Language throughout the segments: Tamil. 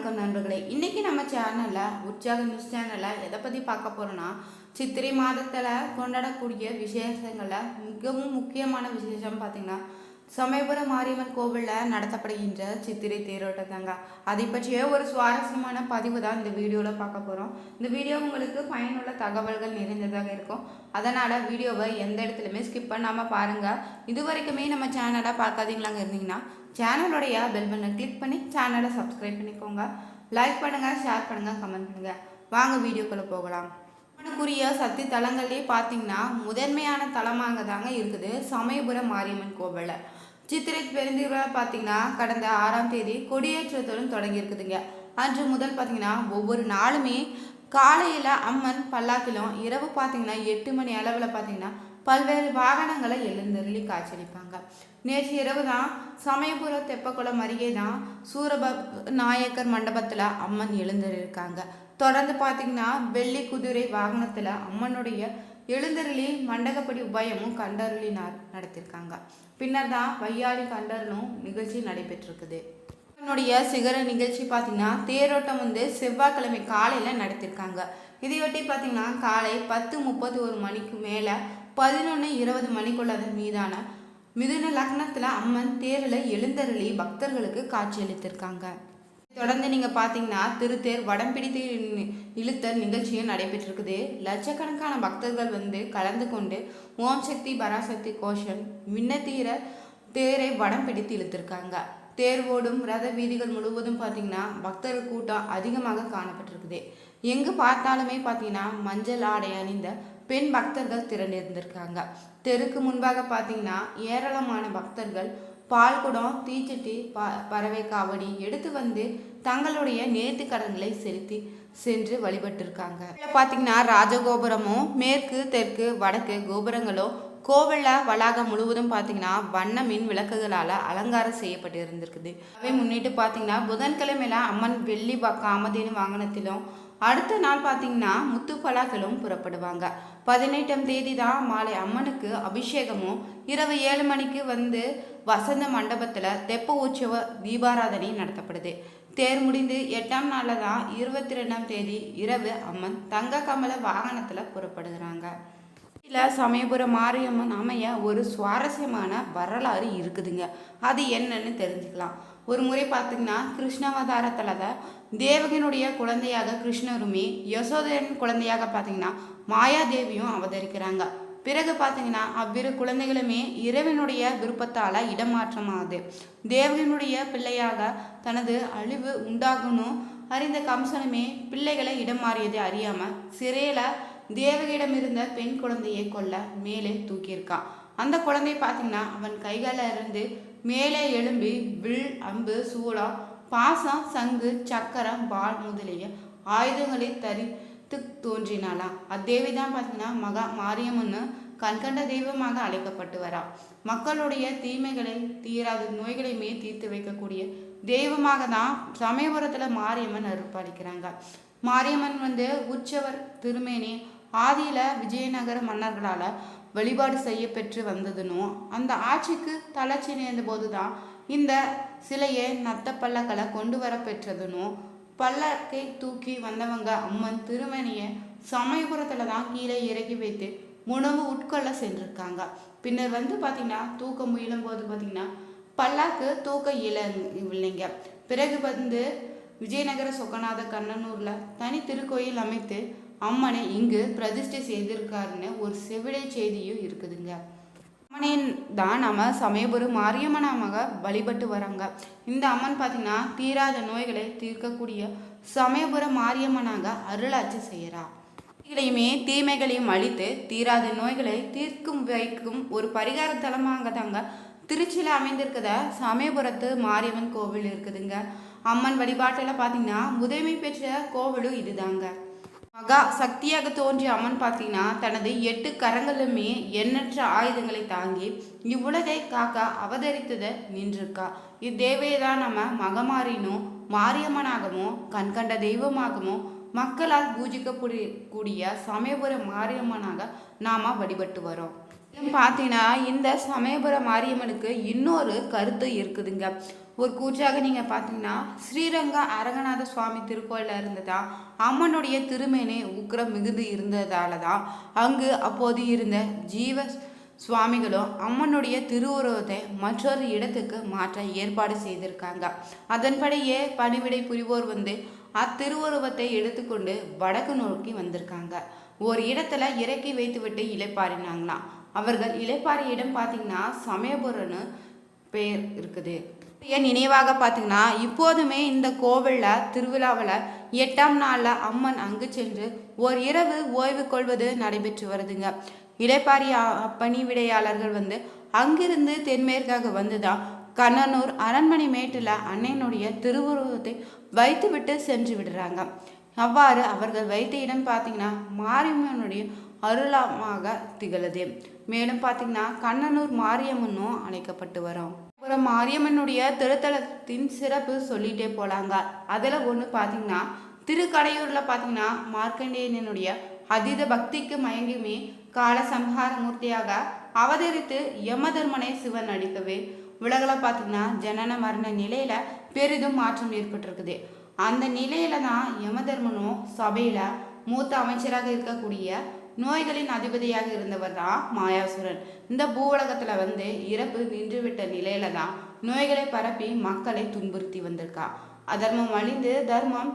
வணக்கம் நண்பர்களே. இன்னைக்கு நம்ம சேனல்ல உற்சாக நியூஸ் சேனல்ல எதை பத்தி பார்க்க போறோம்னா, சித்திரை மாதத்துல கொண்டாடக்கூடிய விசேஷங்கள்ல மிகவும் முக்கியமான விசேஷம் பார்த்தீங்கன்னா, சமயபுரம் மாரியம்மன் கோவில்ல நடத்தப்படுகின்ற சித்திரை தேரோட்டம் தாங்க. அதை பற்றிய ஒரு சுவாரஸ்யமான பதிவு தான் இந்த வீடியோவில் பார்க்க போகிறோம். இந்த வீடியோ உங்களுக்கு பயனுள்ள தகவல்கள் நிறைந்ததாக இருக்கும். அதனால் வீடியோவை எந்த இடத்துலையுமே ஸ்கிப் பண்ணாமல் பாருங்கள். இது வரைக்குமே நம்ம சேனலை பார்க்காதீங்களாங்க இருந்தீங்கன்னா சேனலுடைய பெல் பட்டனை கிளிக் பண்ணி சேனலை சப்ஸ்கிரைப் பண்ணிக்கோங்க. லைக் பண்ணுங்கள், ஷேர் பண்ணுங்கள், கமெண்ட் பண்ணுங்கள். வாங்க வீடியோக்குள்ளே போகலாம். அம்மனுக்குரிய சக்தி தலங்கள்லேயே பார்த்தீங்கன்னா முதன்மையான தலமாக தாங்க இருக்குது சமயபுரம் மாரியம்மன் கோவிலில். சித்திரை பெருந்திருவிழா பார்த்தீங்கன்னா கடந்த 6ஆம் தேதி கொடியேற்றத்துடன் தொடங்கியிருக்குதுங்க. அன்று முதல் பார்த்தீங்கன்னா ஒவ்வொரு நாளுமே காலையில் அம்மன் பல்லாக்கிலும், இரவு பார்த்தீங்கன்னா 8 மணி அளவில் பார்த்தீங்கன்னா பல்வேறு வாகனங்களை எழுந்தருளி காட்சியளிப்பாங்க. நேற்று இரவு தான் சமயபுரம் தெப்பக்குளம் அருகே தான் சூரப நாயக்கர் மண்டபத்தில் அம்மன் எழுந்தருளிருக்காங்க. தொடர்ந்து பார்த்தீங்கன்னா வெள்ளி குதிரை வாகனத்தில் அம்மனுடைய எழுந்தருளி மண்டகப்படி உபயமும் கண்டருளி நடத்திருக்காங்க. பின்னர் தான் வையாளி கண்டருளும் நிகழ்ச்சி நடைபெற்றிருக்குது. என்னுடைய சிகர நிகழ்ச்சி பார்த்தீங்கன்னா தேரோட்டம் செவ்வாய்க்கிழமை காலையில் நடத்திருக்காங்க. இதையொட்டி பார்த்தீங்கன்னா காலை 10:31 மணிக்கு மேலே 11:20 மணிக்குள்ள மீதான மிதுன லக்னத்தில் அம்மன் தேரில் எழுந்தருளி பக்தர்களுக்கு காட்சியளித்திருக்காங்க. தொடர்ந்து நீங்கள் பார்த்தீங்கன்னா திருத்தேர் வடம் பிடித்து இழுத்தல் நிகழ்ச்சியும் நடைபெற்றிருக்குது. லட்சக்கணக்கான பக்தர்கள் கலந்து கொண்டு ஓம் சக்தி பராசக்தி கோஷம் விண்ணத்தீர தேரை வடம் பிடித்து இழுத்திருக்காங்க. தேர் ஓடும் ரத வீதிகள் முழுவதும் பார்த்தீங்கன்னா பக்தர்கள் கூட்டம் அதிகமாக காணப்பட்டிருக்குது. எங்கு பார்த்தாலுமே பார்த்தீங்கன்னா மஞ்சள் ஆடை அணிந்த பெண் பக்தர்கள் திரண்டிருந்திருக்காங்க. தெருக்கு முன்பாக பார்த்தீங்கன்னா ஏராளமான பக்தர்கள் பால்குடம், தீச்சட்டி, பறவை காவடி எடுத்து தங்களுடைய நேர்த்தி கடன்களை செலுத்தி சென்று வழிபட்டிருக்காங்க. பார்த்தீங்கன்னா ராஜகோபுரமும் மேற்கு தெற்கு வடக்கு கோபுரங்களும் கோவிலில் வளாகம் முழுவதும் பார்த்தீங்கன்னா வண்ண மின் விளக்குகளால் அலங்காரம் செய்யப்பட்டு இருந்திருக்குது. அவை முன்னிட்டு பார்த்தீங்கன்னா புதன்கிழமையில அம்மன் வெள்ளி காமதேனு வாகனத்திலும், அடுத்த நாள் பார்த்தீங்கன்னா முத்துப்பலாக்களும் புறப்படுவாங்க. 18ஆம் தேதி தான் மாலை அம்மனுக்கு அபிஷேகமும், இரவு 7 மணிக்கு வசந்த மண்டபத்தில் தெப்ப உற்சவ தீபாராதனை நடத்தப்படுது. தேர் முடிந்து 8ஆம் நாளில் தான் 22ஆம் தேதி இரவு அம்மன் தங்க கமல வாகனத்தில் புறப்படுகிறாங்க. இதில் சமயபுரம் மாரியம்மன் அமைய ஒரு சுவாரஸ்யமான வரலாறு இருக்குதுங்க. அது என்னன்னு தெரிஞ்சுக்கலாம். ஒரு முறை பார்த்தீங்கன்னா கிருஷ்ணாவதாரத்தில் தான் தேவகனுடைய குழந்தையாக கிருஷ்ணருமே, யசோதரன் குழந்தையாக பார்த்தீங்கன்னா மாயாதேவியும் அவதரிக்கிறாங்க. பிறகு பார்த்தீங்கன்னா அவ்விரு குழந்தைகளுமே இறைவனுடைய விருப்பத்தால் இடமாற்றமாகுது. தேவகனுடைய பிள்ளையாக தனது அழிவு உண்டாகணும் அறிந்த கம்சனுமே பிள்ளைகளை இடம் மாறியதை அறியாமல் சிறையில் தேவகியிடம் இருந்த பெண் குழந்தையை கொல்ல மேலே தூக்கியிருக்கான். அந்த குழந்தை பார்த்தீங்கன்னா அவன் கைகளில் இருந்து மேலே எழும்பி வில், அம்பு, சூளம், பாசம், சங்கு, சக்கரம், வாள் முதலிய ஆயுதங்களை தரித்து தோன்றினாலாம். அத்தேவி தான் பார்த்தீங்கன்னா மகா மாரியம்மன்னு கண்கண்ட தெய்வமாக அழைக்கப்பட்டு வரா. மக்களுடைய தீமைகளை, தீராத நோய்களையுமே தீர்த்து வைக்கக்கூடிய தெய்வமாக தான் சமயபுரத்தில் மாரியம்மன் அருள்பாலிக்கிறாங்க. மாரியம்மன் உற்சவர் திருமேனி ஆதியில் விஜயநகர மன்னர்களால் வழிபாடு செய்ய பெற்று வந்ததுனும், அந்த ஆட்சிக்கு தளர்ச்சி நேர்ந்த போது தான் இந்த சிலையை நத்த பல்லக்களை கொண்டு வர பெற்றதுனும், பல்லக்கை தூக்கி வந்தவங்க அம்மன் திருமணியை சமயபுரத்தில் தான் கீழே இறக்கி வைத்து உணவு உட்கொள்ள சென்றிருக்காங்க. பின்னர் பார்த்தீங்கன்னா தூக்க முயலும் போது பார்த்தீங்கன்னா பல்லாக்கு தூக்க இல்லைங்க. பிறகு விஜயநகர சொக்கநாத கண்ணனூரில் தனி திருக்கோயில் அமைத்து அம்மனை இங்கு பிரதிஷ்டை செய்திருக்காருன்னு ஒரு செவிடை செய்தியும் இருக்குதுங்க. அம்மனை தான் நம்ம சமயபுரம் மாரியம்மனாக வழிபட்டு வராங்க. இந்த அம்மன் பார்த்தீங்கன்னா தீராத நோய்களை தீர்க்கக்கூடிய சமயபுரம் மாரியம்மனாக அருளாட்சி செய்கிறா. தீமைகளையும் அழித்து தீராத நோய்களை தீர்க்கும் வைக்கும் ஒரு பரிகார தலமாக தாங்க திருச்சியில் அமைந்திருக்கிற சமயபுரத்து மாரியம்மன் கோவில் இருக்குதுங்க. அம்மன் வழிபாட்டில் பார்த்தீங்கன்னா முதன்மை பெற்ற கோவிலும் இதுதாங்க. மகா சக்தியாக தோன்றிய அம்மன் பார்த்தீங்கன்னா தனது 8 கரங்களுமே எண்ணற்ற ஆயுதங்களை தாங்கி இவ்வுலகை காக்க அவதரித்ததை நின்றிருக்கா. இத்தேவையை தான் நம்ம மகமாரினும் மாரியம்மனாகவும் கண்கண்ட தெய்வமாகவும் மக்களால் பூஜிக்கக்கூடிய சமயபுரம் மாரியம்மனாக நாம் வழிபட்டு வரோம். பார்த்தீங்கன்னா இந்த சமயபுரம் மாரியம்மனுக்கு இன்னொரு கருத்து இருக்குதுங்க. ஒரு கூற்றாக நீங்கள் பார்த்தீங்கன்னா ஸ்ரீரங்க அரங்கநாத சுவாமி திருக்கோயிலில் இருந்ததா அம்மனுடைய திருமேனி உக்கிரம் மிகுந்து இருந்ததால தான் அங்கு அப்போது இருந்த ஜீவ சுவாமிகளும் அம்மனுடைய திருவுருவத்தை மற்றொரு இடத்துக்கு மாற்ற ஏற்பாடு செய்திருக்காங்க. அதன்படியே பணிவிடை புரிவோர் வந்து அத்திருவுருவத்தை எடுத்துக்கொண்டு வடக்கு நோக்கி வந்திருக்காங்க. ஒரு இடத்துல இறக்கி வைத்துவிட்டு இலைப்பாரினாங்களாம். அவர்கள் இலைப்பாரிய இடம் பார்த்தீங்கன்னா சமயபுரம்னு பெயர் இருக்குது. நினைவாக பார்த்தீங்கன்னா இப்போதுமே இந்த கோவிலில் திருவிழாவில் 8ஆம் நாளில் அம்மன் அங்கு சென்று ஒரு இரவு ஓய்வு கொள்வது நடைபெற்று வருதுங்க. இலைப்பாரிய பணிவிடையாளர்கள் வந்து அங்கிருந்து தென்மேற்காக வந்துதான் கண்ணனூர் அரண்மனை மேட்டில் அன்னையினுடைய திருவுருவத்தை வைத்துவிட்டு சென்று விடுறாங்க. அவ்வாறு அவர்கள் வைத்த இடம் பார்த்தீங்கன்னா மாரியம்மனுடைய அருளமாக திகழுது. மேலும் பார்த்தீங்கன்னா கண்ணனூர் மாரியம்மனும் அழைக்கப்பட்டு வரும். அப்புறம் மாரியம்மனுடைய திருத்தலத்தின் சிறப்பு சொல்லிட்டே போலாங்க. அதில் ஒன்று பார்த்தீங்கன்னா திருக்கடையூரில் பார்த்தீங்கன்னா மார்க்கண்டேயனுடைய அதீத பக்திக்கு மயங்கியுமே கால சம்ஹார மூர்த்தியாக அவதரித்து யமதர்மனை சிவன் அடிக்கவே உலகில் பார்த்தீங்கன்னா ஜனன மரண நிலையில பெரிதும் மாற்றம் ஏற்பட்டிருக்குது. அந்த நிலையில தான் யமதர்மனும் சபையில மூத்த அமைச்சராக இருக்கக்கூடிய நோய்களின் அதிபதியாக இருந்தவர் தான் மாயாசுரன். இந்த பூவுலகத்துல வந்து இறப்பு நின்றுவிட்ட நிலையில தான் நோய்களை பரப்பி மக்களை துன்புறுத்தி வந்திருக்கா. அதர்மம் அழிந்து தர்மம்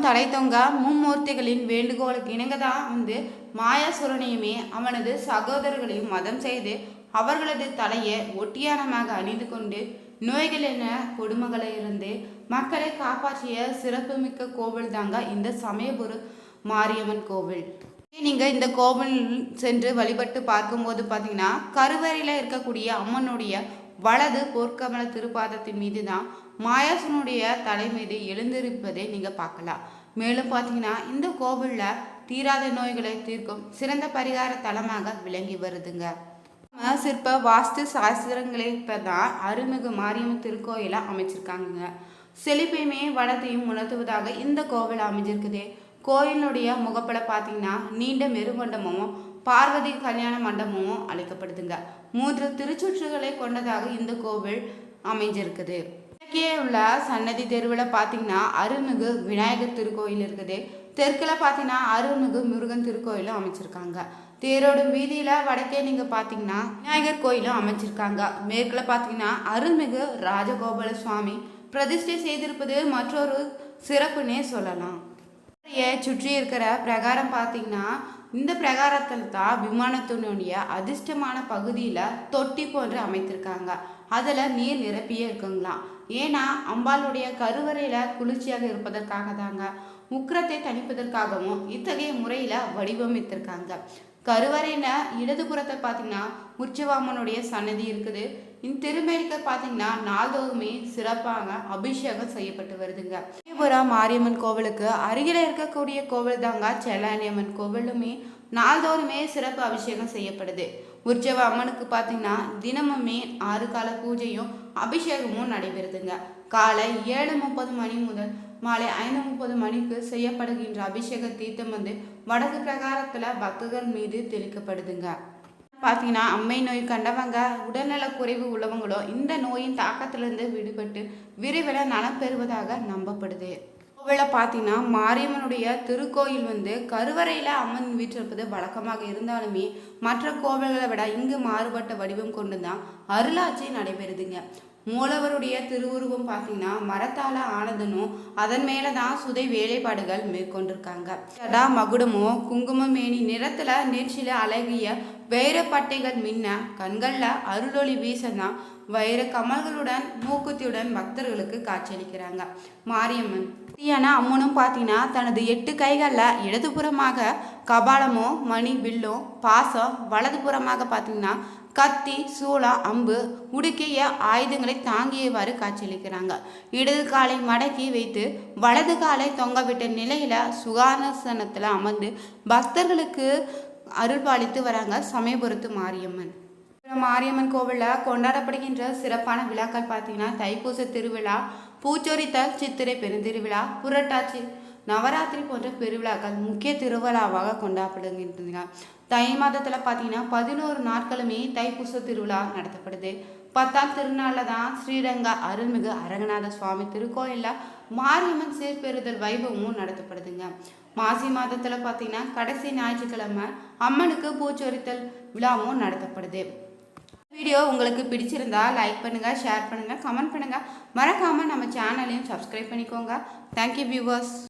தலை தொங்க மும்மூர்த்திகளின் வேண்டுகோளுக்கு இணங்கதான் வந்து மாயாசுரனையுமே அவனது சகோதரர்களையும் மதம் செய்து அவர்களது தலையை ஒட்டியானமாக அணிந்து கொண்டு நோய்கள் என கொடுமைகளை இருந்து மக்களை காப்பாற்றிய சிறப்புமிக்க கோவில் தாங்க இந்த சமயபுர மாரியம்மன் கோவில். நீங்க இந்த கோவில் சென்று வழிபட்டு பார்க்கும்போது பார்த்தீங்கன்னா கருவறையில் இருக்கக்கூடிய அம்மனுடைய வலது போர்க்கமல திருப்பாதத்தின் மீது தான் மாயாசுனுடைய தலை மீது எழுந்திருப்பதை நீங்க பார்க்கலாம். மேலும் பார்த்தீங்கன்னா இந்த கோவிலில் தீராத நோய்களை தீர்க்கும் சிறந்த பரிகார தலமாக விளங்கி வருதுங்க. சிற்ப வாஸ்து சாஸ்திரங்களை தான் அருள்மிகு மாரியம்மன் திருக்கோயிலை அமைச்சிருக்காங்க. செழிப்பையுமே வளத்தையும் உணர்த்துவதாக இந்த கோவில் அமைஞ்சிருக்குது. கோயிலுடைய முகப்பட பார்த்தீங்கன்னா நீண்ட மெருமண்டபமும் பார்வதி கல்யாண மண்டபமும் அழைக்கப்படுதுங்க. 3 திருச்சுற்றுகளை கொண்டதாக இந்த கோவில் அமைஞ்சிருக்குது. இயற்கையே உள்ள சன்னதி தெருவில் பார்த்தீங்கன்னா அருள்மிகு விநாயகர் திருக்கோயில் இருக்குது. தெற்கில் பார்த்தீங்கன்னா அருள்மிகு முருகன் திருக்கோயிலும் அமைச்சிருக்காங்க. தேரோடும் வீதியில் வடக்கே நீங்கள் பார்த்தீங்கன்னா விநாயகர் கோயிலும் அமைச்சிருக்காங்க. மேற்கில் பார்த்தீங்கன்னா அருள்மிகு ராஜகோபால சுவாமி பிரதிஷ்டை செய்திருப்பது மற்றொரு சிறப்புன்னே சொல்லலாம். சுற்றி இருக்கிற பிரகாரம் பார்த்தீங்கன்னா இந்த பிரகாரத்தில் தான் விமானத்தினுடைய அதிர்ஷ்டமான பகுதியில் தொட்டி போன்று அமைத்திருக்காங்க. அதில் நீர் நிரப்பியே இருக்குங்களாம். ஏன்னா அம்பாளுடைய கருவறையில் குளிர்ச்சியாக இருப்பதற்காக தாங்க. உக்கிரத்தை தணிப்பதற்காகவும் இத்தகைய முறையில் வடிவமைத்திருக்காங்க. கருவறையில் இடதுபுறத்தை பார்த்தீங்கன்னா உற்சவாமனுடைய சன்னதி இருக்குது. இந்த திருமேனிக்க பார்த்தீங்கன்னா நாள்தோறுமே சிறப்பாக அபிஷேகம் செய்யப்பட்டு வருதுங்க. சமயபுரம் மாரியம்மன் கோவிலுக்கு அருகில் இருக்கக்கூடிய கோவில் தாங்க செல்லானியம்மன் கோவிலுமே நாள்தோறுமே சிறப்பு அபிஷேகம் செய்யப்படுது. உற்சவ அம்மனுக்கு பார்த்தீங்கன்னா தினமுமே 6 கால பூஜையும் அபிஷேகமும் நடைபெறுதுங்க. காலை 7:30 மணி முதல் மாலை 5:30 மணிக்கு செய்யப்படுகின்ற அபிஷேக தீர்த்தம் வந்து வடக்கு பிரகாரத்தில் பக்தர்கள் மீது தெளிக்கப்படுதுங்க. பார்த்தீங்கன்னா அம்மை நோய் கண்டவங்க உடல்நல குறைவு உள்ளவங்களோ இந்த நோயின் தாக்கத்திலிருந்து விடுபட்டு விரைவில் நலம் பெறுவதாக நம்பப்படுது. கோவிலில் பார்த்தீங்கன்னா மாரியம்மனுடைய திருக்கோயில் வந்து கருவறையில் அம்மன் வீற்றிருப்பது வழக்கமாக இருந்தாலுமே மற்ற கோவில்களை விட இங்கு மாறுபட்ட வடிவம் கொண்டு தான் அருளாட்சி நடைபெறுதுங்க. மூலவருடைய திருவுருவம் பார்த்தீங்கன்னா மரத்தால ஆனதுனும் அதன் மேலே தான் சுதை வேலைப்பாடுகள் மேற்கொண்டிருக்காங்க. மகுடமோ குங்குமமேனி நிறத்துல நெற்றில அழகிய வைரப்பட்டைகள் மின்ன கண்களில் அருளொளி வீசதான் வைர கமல்களுடன் மூக்குத்தியுடன் பக்தர்களுக்கு காட்சியளிக்கிறாங்க. மாரியம்மன் அம்மனும் பார்த்தீங்கன்னா தனது 8 கைகளில் இடதுபுறமாக கபாலமோ மணி வில்லோ பாசம், வலதுபுறமாக பார்த்தீங்கன்னா கத்தி சூளம் அம்பு உடுக்கிய ஆயுதங்களை தாங்கியவாறு காட்சியளிக்கிறாங்க. இடது காலை மடக்கி வைத்து வலது காலை தொங்கவிட்ட நிலையில சுகாசனத்தில் அமர்ந்து பக்தர்களுக்கு அருள் பாலித்து வராங்க சமயபுரத்து மாரியம்மன். மாரியம்மன் கோவிலில் கொண்டாடப்படுகின்ற சிறப்பான விழாக்கள் பார்த்தீங்கன்னா தைப்பூச திருவிழா, பூச்சொரித்தல், சித்திரை பெருந்திருவிழா, புரட்டாச்சி, நவராத்திரி போன்ற பெருவிழாக்கள் முக்கிய திருவிழாவாக கொண்டாடப்படுகின்றன. தை மாதத்தில் பார்த்தீங்கன்னா 11 நாட்களுமே தைப்பூச திருவிழா நடத்தப்படுது. 10ஆம் திருநாளில் தான் ஸ்ரீரங்க அருள்மிகு அரங்கநாத சுவாமி திருக்கோயிலில் மாரியம்மன் சீர்பெறுதல் வைபவமும் நடத்தப்படுதுங்க. மாசி மாதத்தில் பார்த்தீங்கன்னா கடைசி ஞாயிற்றுக்கிழமை அம்மனுக்கு பூச்சொரித்தல் விழாவும் நடத்தப்படுது. வீடியோ உங்களுக்கு பிடிச்சிருந்தா லைக் பண்ணுங்கள், ஷேர் பண்ணுங்கள், கமெண்ட் பண்ணுங்கள். மறக்காமல் நம்ம சேனலையும் சப்ஸ்கிரைப் பண்ணிக்கோங்க. Thank you viewers.